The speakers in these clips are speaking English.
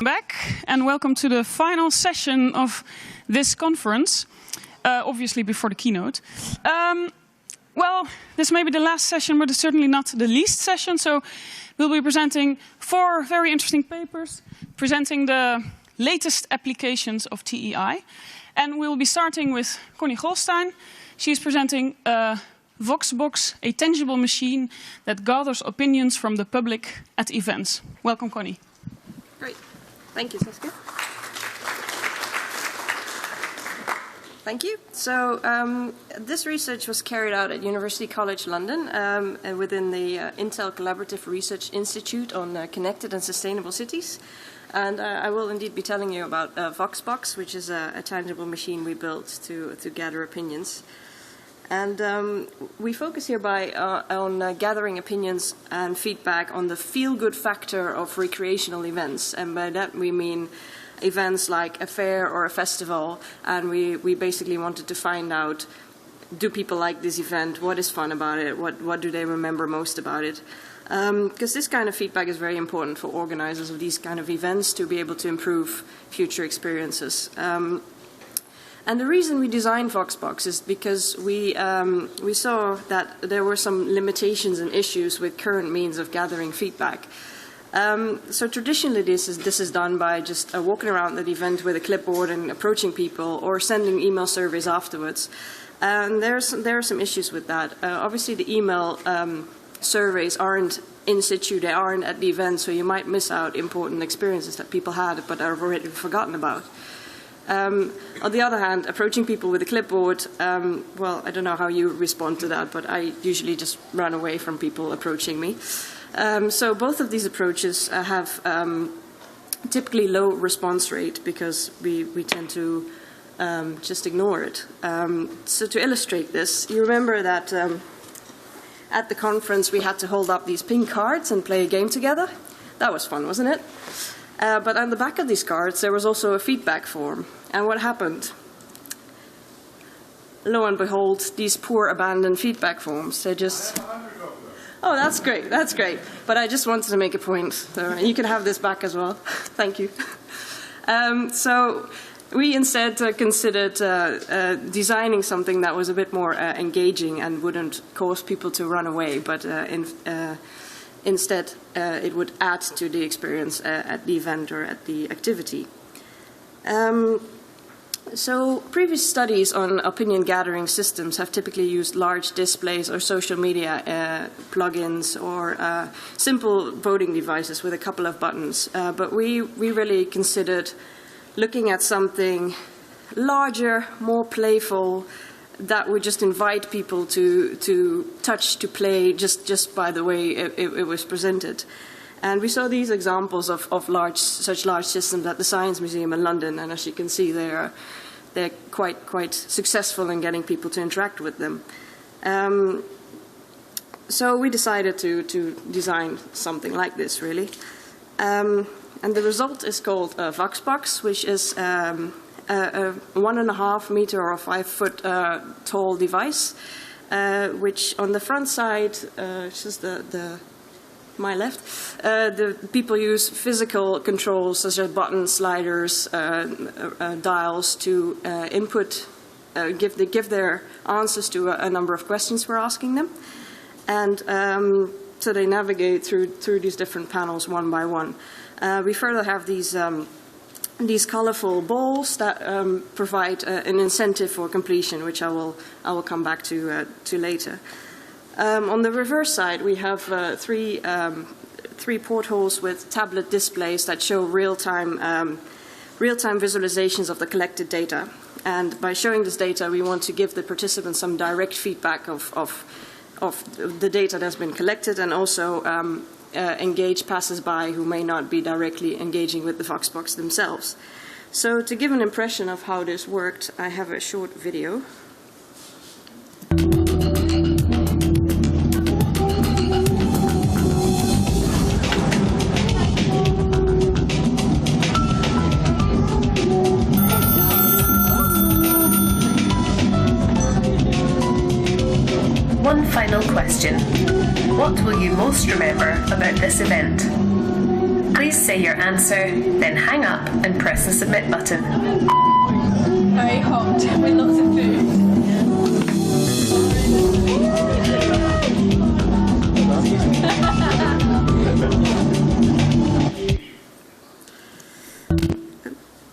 Back and welcome to the final session of this conference, obviously before the keynote. Well, this may be the last session, but it's certainly not the least session. So we'll be presenting 4 very interesting papers, presenting the latest applications of TEI. And we'll be starting with Connie Golsteijn. She's presenting VoxBox, a tangible machine that gathers opinions from the public at events. Welcome, Connie. Great. Thank you, Saskia. Thank you. So this research was carried out at University College London within the Intel Collaborative Research Institute on Connected and Sustainable Cities. And I will indeed be telling you about VoxBox, which is a tangible machine we built to gather opinions. And we focus here on gathering opinions and feedback on the feel-good factor of recreational events. And by that we mean events like a fair or a festival. And we basically wanted to find out, do people like this event? What is fun about it? What do they remember most about it? Because this kind of feedback is very important for organizers of these kind of events to be able to improve future experiences. And the reason we designed VoxBox is because we saw that there were some limitations and issues with current means of gathering feedback. So traditionally this is done by just walking around the event with a clipboard and approaching people or sending email surveys afterwards. And there are some issues with that. Obviously the email surveys aren't in situ, they aren't at the event, so you might miss out important experiences that people had but are already forgotten about. On the other hand, approaching people with a clipboard, well, I don't know how you respond to that, but I usually just run away from people approaching me. So both of these approaches have typically low response rate because we tend to just ignore it. So to illustrate this, you remember that at the conference we had to hold up these pink cards and play a game together? That was fun, wasn't it? But on the back of these cards, there was also a feedback form. And what happened? Lo and behold, these poor abandoned feedback forms. They just... Oh, that's great, that's great. But I just wanted to make a point. So you can have this back as well. Thank you. So we instead considered designing something that was a bit more engaging and wouldn't cause people to run away, but instead, it would add to the experience at the event or at the activity. So previous studies on opinion gathering systems have typically used large displays or social media plugins or simple voting devices with a couple of buttons. But we really considered looking at something larger, more playful, that would just invite people to touch, to play, just by the way it was presented. And we saw these examples of such large systems at the Science Museum in London, and as you can see, they're quite successful in getting people to interact with them. So we decided to design something like this, really. And the result is called VoxBox, which is a 1.5 meter or 5 foot tall device, which on the front side, which is my left, the people use physical controls such as buttons, sliders, dials to input, give their answers to a number of questions we're asking them, and so they navigate through these different panels one by one. We further have these colorful balls that provide an incentive for completion, which I will come back to later. On the reverse side, we have three portholes with tablet displays that show real-time visualizations of the collected data. And by showing this data, we want to give the participants some direct feedback of the data that's been collected, and also engage passers-by who may not be directly engaging with the VoxBox themselves. So to give an impression of how this worked, I have a short video. One final question. What will you most remember about this event? Please say your answer, then hang up and press the submit button. Very hot with lots of food.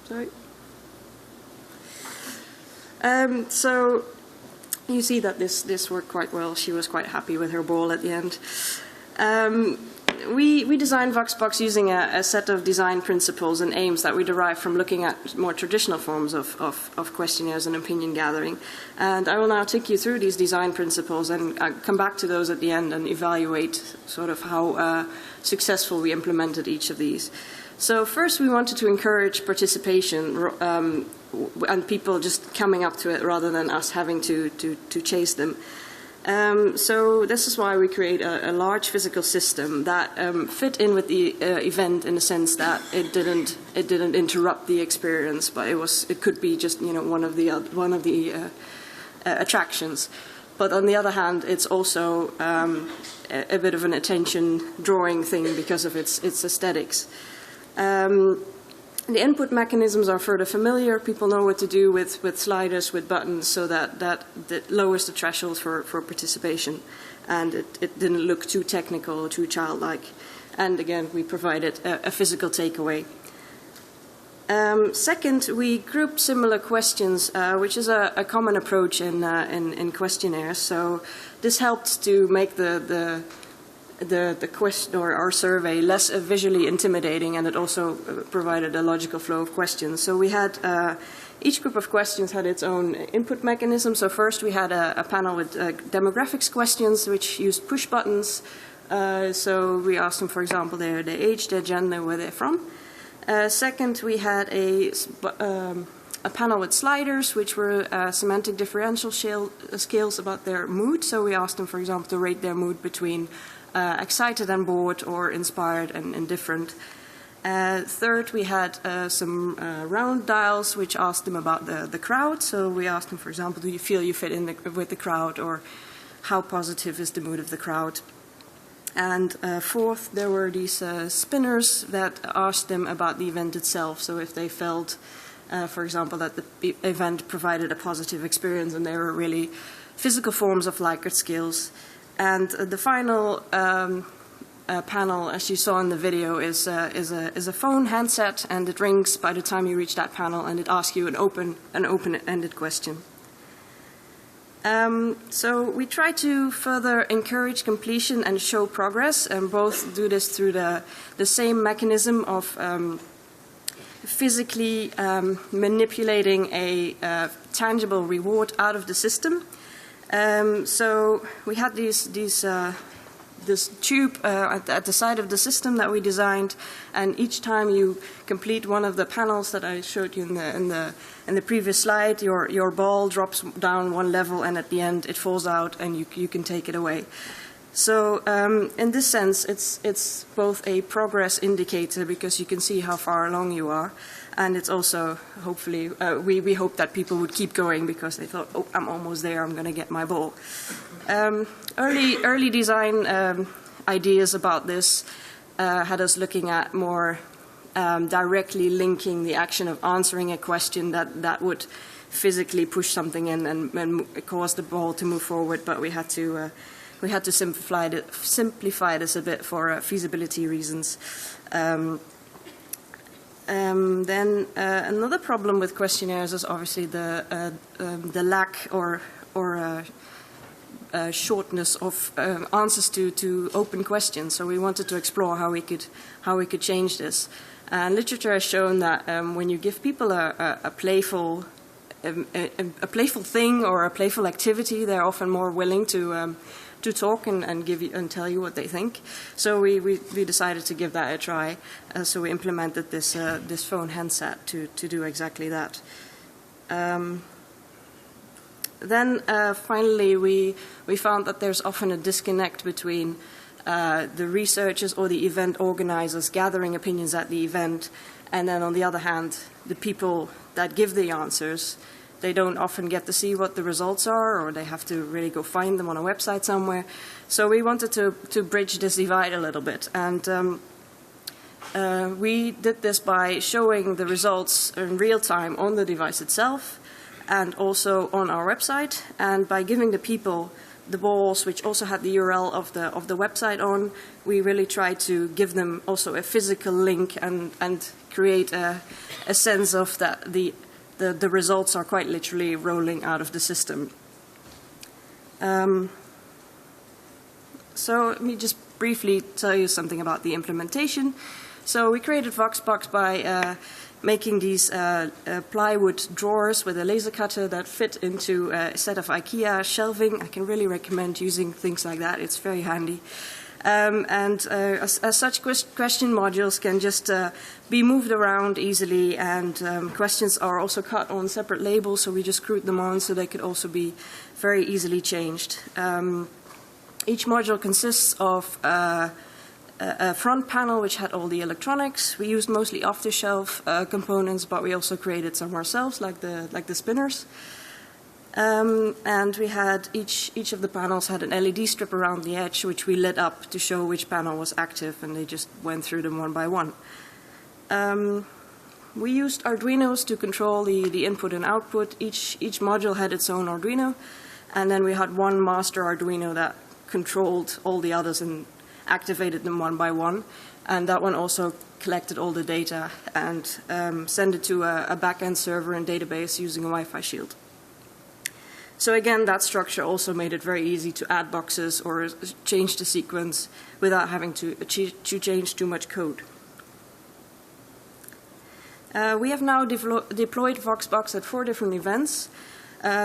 Sorry. So you see that this worked quite well. She was quite happy with her ball at the end. We designed VoxBox using a set of design principles and aims that we derived from looking at more traditional forms of questionnaires and opinion gathering. And I will now take you through these design principles and come back to those at the end and evaluate sort of how successful we implemented each of these. So first we wanted to encourage participation and people just coming up to it rather than us having to chase them. So this is why we create a large physical system that fit in with the event in the sense that it didn't interrupt the experience, but it could be just one of the attractions. But on the other hand, it's also a bit of an attention drawing thing because of its aesthetics. The input mechanisms are further familiar. People know what to do with sliders, with buttons, so that lowers the threshold for participation. And it didn't look too technical or too childlike. And again, we provided a physical takeaway. Second, we grouped similar questions, which is a common approach in questionnaires. So this helped to make the question or our survey less visually intimidating, and it also provided a logical flow of questions. So we had each group of questions had its own input mechanism. So first we had a panel with demographics questions, which used push buttons. So we asked them, for example, their age, their gender, where they're from. Second, we had a panel with sliders, which were semantic differential scales about their mood. So we asked them, for example, to rate their mood between excited and bored, or inspired and indifferent. Third, we had some round dials, which asked them about the crowd. So we asked them, for example, do you feel you fit in with the crowd, or how positive is the mood of the crowd? And fourth, there were these spinners that asked them about the event itself. So if they felt, for example, that the event provided a positive experience, and they were really physical forms of Likert skills. And the final panel, as you saw in the video, is a phone handset, and it rings by the time you reach that panel, and it asks you an open-ended question. So we try to further encourage completion and show progress, and both do this through the same mechanism of physically manipulating a tangible reward out of the system. So we had this tube at the side of the system that we designed, and each time you complete one of the panels that I showed you in the previous slide, your ball drops down one level, and at the end it falls out, and you can take it away. So in this sense, it's both a progress indicator because you can see how far along you are, and it's also hopefully we hope that people would keep going because they thought, oh, I'm almost there, I'm going to get my ball. Early design ideas about this had us looking at more directly linking the action of answering a question that would physically push something in and cause the ball to move forward, but we had to simplify this a bit for feasibility reasons. Then another problem with questionnaires is obviously the lack or shortness of answers to open questions. So we wanted to explore how we could change this. And literature has shown that when you give people a playful thing or a playful activity, they're often more willing to talk and give you and tell you what they think. So we decided to give that a try. So we implemented this phone handset to do exactly that. Then finally we found that there's often a disconnect between the researchers or the event organizers gathering opinions at the event, and then on the other hand, the people that give the answers. They don't often get to see what the results are, or they have to really go find them on a website somewhere. So we wanted to bridge this divide a little bit. And We did this by showing the results in real time on the device itself and also on our website, and by giving the people the balls, which also had the URL of the website on, we really tried to give them also a physical link and create a sense of that the results are quite literally rolling out of the system. So let me just briefly tell you something about the implementation. So we created VoxBox by making these plywood drawers with a laser cutter that fit into a set of IKEA shelving. I can really recommend using things like that. It's very handy. As such, question modules can just be moved around easily, and questions are also cut on separate labels, so we just screwed them on so they could also be very easily changed. Each module consists of a front panel which had all the electronics. We used mostly off-the-shelf components, but we also created some ourselves, like the spinners. And we had each of the panels had an LED strip around the edge, which we lit up to show which panel was active, and they just went through them one by one. We used Arduinos to control the input and output. Each module had its own Arduino, and then we had one master Arduino that controlled all the others and activated them one by one, and that one also collected all the data and sent it to a back-end server and database using a Wi-Fi shield. So again, that structure also made it very easy to add boxes or change the sequence without having to change too much code. We have now deployed VoxBox at 4 different events.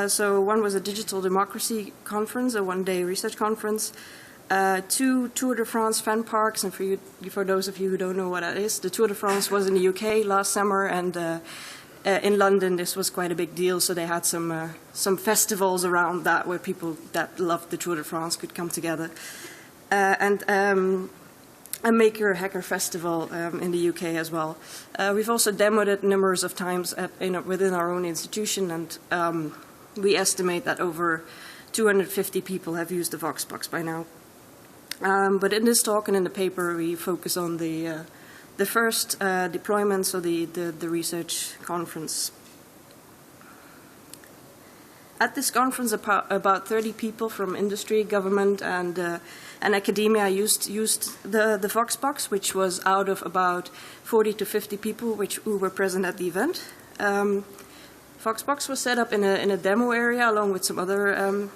So one was a digital democracy conference, a one-day research conference, 2 Tour de France fan parks, and for those of you who don't know what that is, the Tour de France was in the UK last summer, and in London this was quite a big deal, so they had some festivals around that where people that loved the Tour de France could come together. And a Maker Hacker Festival in the UK as well. We've also demoed it numerous of times within our own institution, and we estimate that over 250 people have used the VoxBox by now. But in this talk and in the paper, we focus on the first deployment, so the research conference. At this conference, about 30 people from industry, government, and academia used the VoxBox, which was out of about 40 to 50 people who were present at the event. VoxBox was set up in a demo area along with some other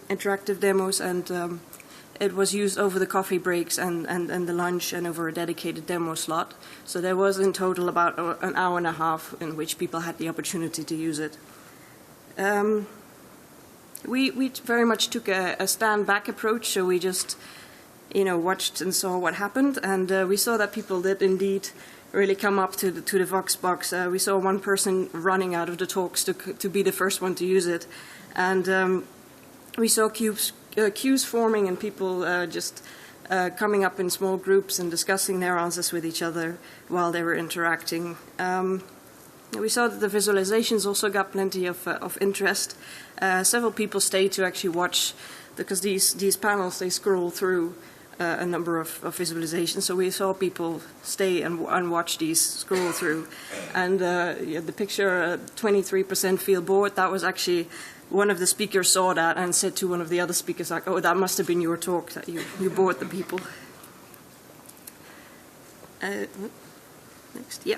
interactive demos, and it was used over the coffee breaks and the lunch and over a dedicated demo slot. So there was in total about an hour and a half in which people had the opportunity to use it. We very much took a stand-back approach, so we just watched and saw what happened, and we saw that people did indeed really come up to the VoxBox. We saw one person running out of the talks to be the first one to use it, and we saw queues forming and people just coming up in small groups and discussing their answers with each other while they were interacting. We saw that the visualizations also got plenty of interest. Several people stayed to actually watch, because these panels, they scroll through a number of visualizations. So we saw people stay and watch these scroll through. And the picture, 23% feel bored, that was actually, one of the speakers saw that and said to one of the other speakers, like, oh, that must have been your talk, that you bored the people. Next, yeah.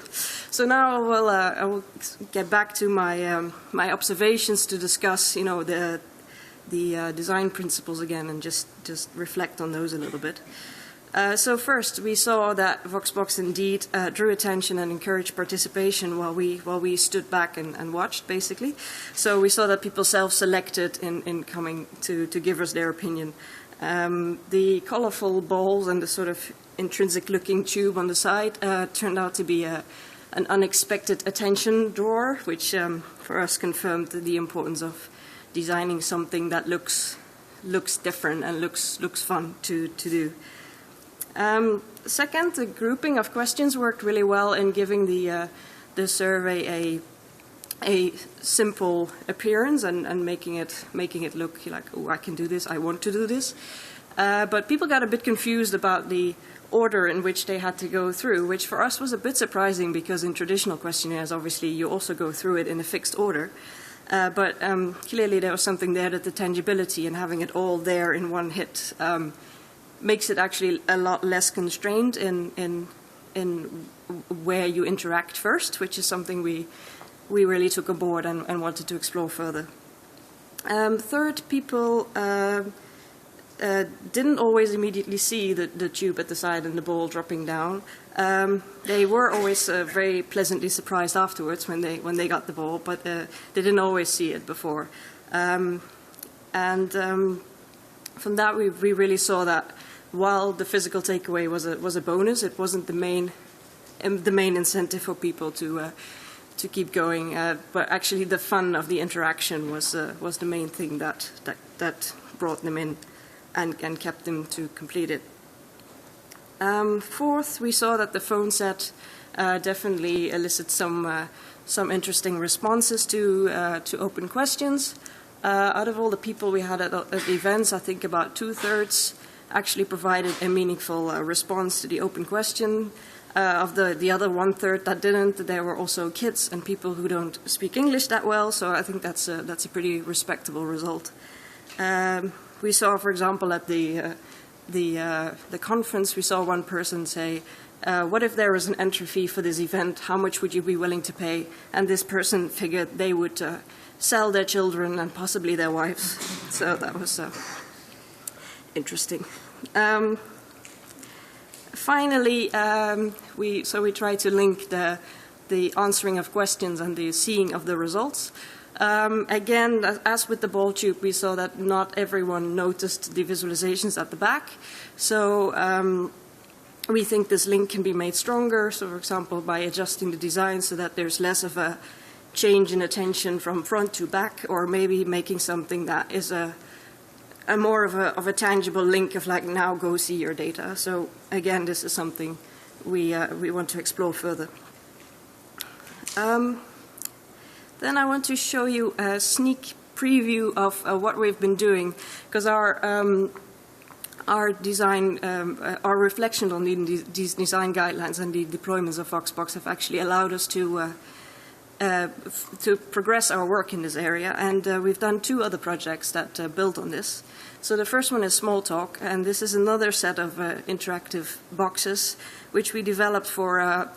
So now I will get back to my observations to discuss, the design principles again, and just reflect on those a little bit. So first, we saw that VoxBox indeed drew attention and encouraged participation while we stood back and watched, basically. So we saw that people self-selected in coming to give us their opinion. The colorful balls and the sort of intrinsic-looking tube on the side turned out to be an unexpected attention drawer, which for us confirmed the importance of designing something that looks different and looks fun to do. Second, the grouping of questions worked really well in giving the survey a simple appearance and making it look like, oh, I can do this, I want to do this. But people got a bit confused about the order in which they had to go through, which for us was a bit surprising because in traditional questionnaires, obviously, you also go through it in a fixed order. But clearly there was something there that the tangibility and having it all there in one hit makes it actually a lot less constrained in where you interact first, which is something we really took aboard and wanted to explore further. Third, people didn't always immediately see the tube at the side and the ball dropping down. They were always very pleasantly surprised afterwards when they got the ball, but they didn't always see it before. From that, we really saw that while the physical takeaway was a bonus, it wasn't the main incentive for people to keep going. But actually, the fun of the interaction was the main thing that brought them in and kept them to complete it. Fourth, we saw that the phone set definitely elicits some interesting responses to open questions. Out of all the people we had at the events, I think about 2/3 actually provided a meaningful response to the open question. Of the other 1/3 that didn't, there were also kids and people who don't speak English that well. So I think that's a pretty respectable result. We saw, for example, at the conference, we saw one person say, "What if there was an entry fee for this event? How much would you be willing to pay?" And this person figured they would sell their children and possibly their wives. So that was interesting. Finally, we tried to link the answering of questions and the seeing of the results. Again, as with the ball tube, we saw that not everyone noticed the visualizations at the back. So we think this link can be made stronger. So, for example, by adjusting the design so that there's less of a change in attention from front to back, or maybe making something that is a more of a tangible link of like, now go see your data. So again, this is something we want to explore further. Then I want to show you a sneak preview of what we've been doing, because our design, our reflection on these design guidelines and the deployments of VoxBox have actually allowed us to progress our work in this area, and we've done 2 other projects that build on this. So the first one is Small Talk, and this is another set of interactive boxes, which we developed for an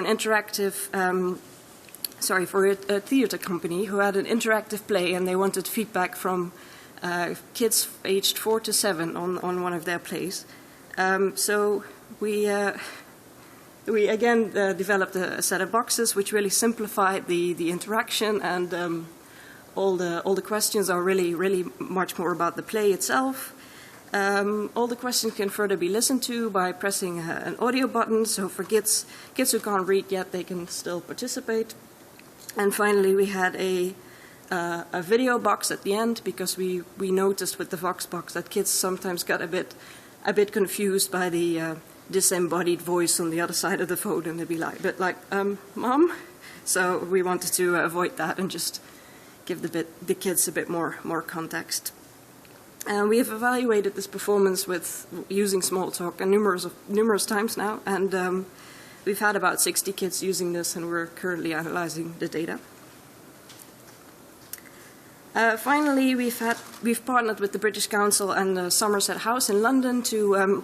interactive, for a theater company who had an interactive play, and they wanted feedback from kids aged 4 to 7 on one of their plays. So we again developed a set of boxes which really simplified the interaction, and all the questions are really much more about the play itself. All the questions can further be listened to by pressing an audio button. So for kids who can't read yet, they can still participate. And finally, we had a video box at the end, because we noticed with the VoxBox that kids sometimes got a bit confused by the disembodied voice on the other side of the phone, and they'd be like, a bit like, Mom? So we wanted to avoid that and just give the kids a bit more context. And we have evaluated this performance with using Small Talk numerous times now, and we've had about 60 kids using this, and we're currently analyzing the data. Finally, we've partnered with the British Council and the Somerset House in London to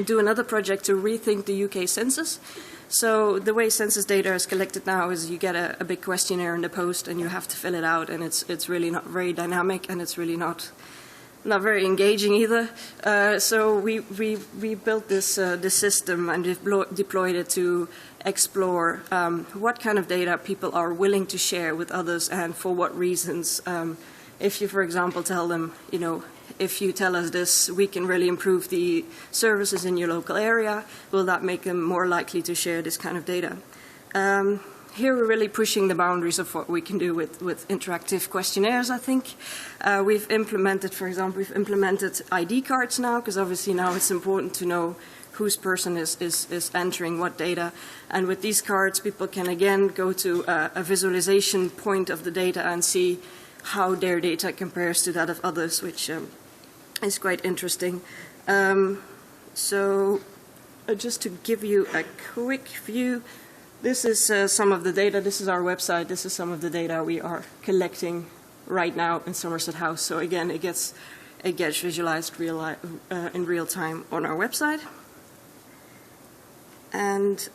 do another project to rethink the UK census. So the way census data is collected now is you get a big questionnaire in the post and you have to fill it out, and it's really not very dynamic, and it's really not very engaging either. So we built this system and deployed it to explore what kind of data people are willing to share with others and for what reasons. If you, for example, tell them, if you tell us this, we can really improve the services in your local area, will that make them more likely to share this kind of data? Here we're really pushing the boundaries of what we can do with interactive questionnaires, I think. We've implemented, for example, ID cards now, because obviously now it's important to know whose person is entering what data. And with these cards, people can again go to a visualization point of the data and see how their data compares to that of others, which is quite interesting. So just to give you a quick view, this is some of the data. This is our website. This is some of the data we are collecting right now in Somerset House. So again, it gets visualized in real time on our website. And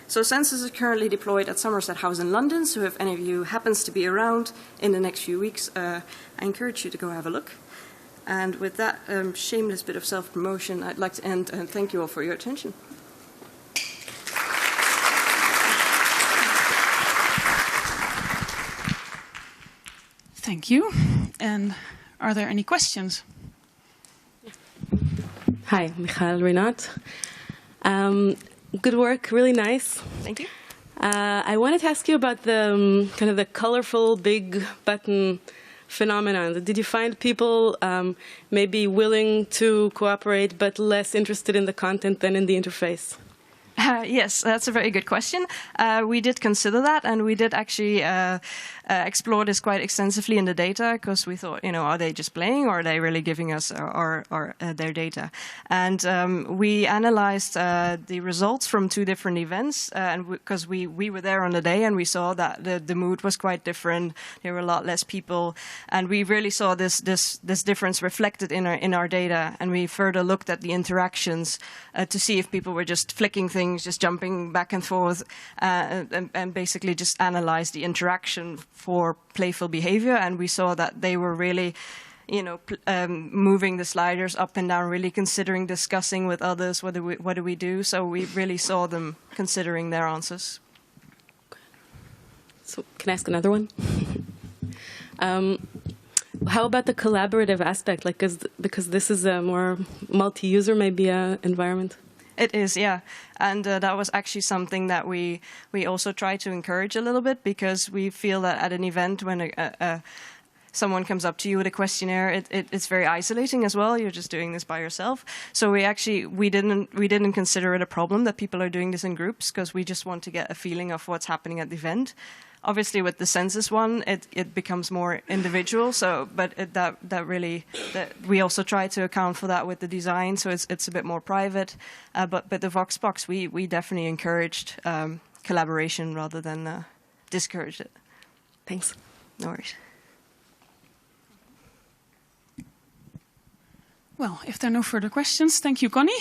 so Census is currently deployed at Somerset House in London. So if any of you happens to be around in the next few weeks, I encourage you to go have a look. And with that shameless bit of self-promotion, I'd like to end and thank you all for your attention. Thank you. And are there any questions? Hi, Michael Renat. Good work, really nice. Thank you. I wanted to ask you about the kind of the colorful big button phenomenon. Did you find people maybe willing to cooperate but less interested in the content than in the interface? Yes, that's a very good question. We did consider that, and we did actually explore this quite extensively in the data, because we thought, are they just playing, or are they really giving us their data? And we analyzed the results from 2 different events, and because we were there on the day, and we saw that the mood was quite different. There were a lot less people, and we really saw this difference reflected in our data. And we further looked at the interactions to see if people were just flicking things, just jumping back and forth, and basically just analyze the interaction for playful behavior. And we saw that they were really, moving the sliders up and down, really considering, discussing with others, what do we do? So we really saw them considering their answers. So can I ask another one? How about the collaborative aspect? Like, because this is a more multi-user, maybe, environment. It is, yeah. And that was actually something that we also try to encourage a little bit, because we feel that at an event, when someone comes up to you with a questionnaire, it's very isolating as well. You're just doing this by yourself. So we didn't consider it a problem that people are doing this in groups, because we just want to get a feeling of what's happening at the event. Obviously, with the Census one, it becomes more individual. So, but we also try to account for that with the design. So it's a bit more private. But the VoxBox, we definitely encouraged collaboration rather than discouraged it. Thanks. No worries. Well, if there are no further questions, thank you, Connie.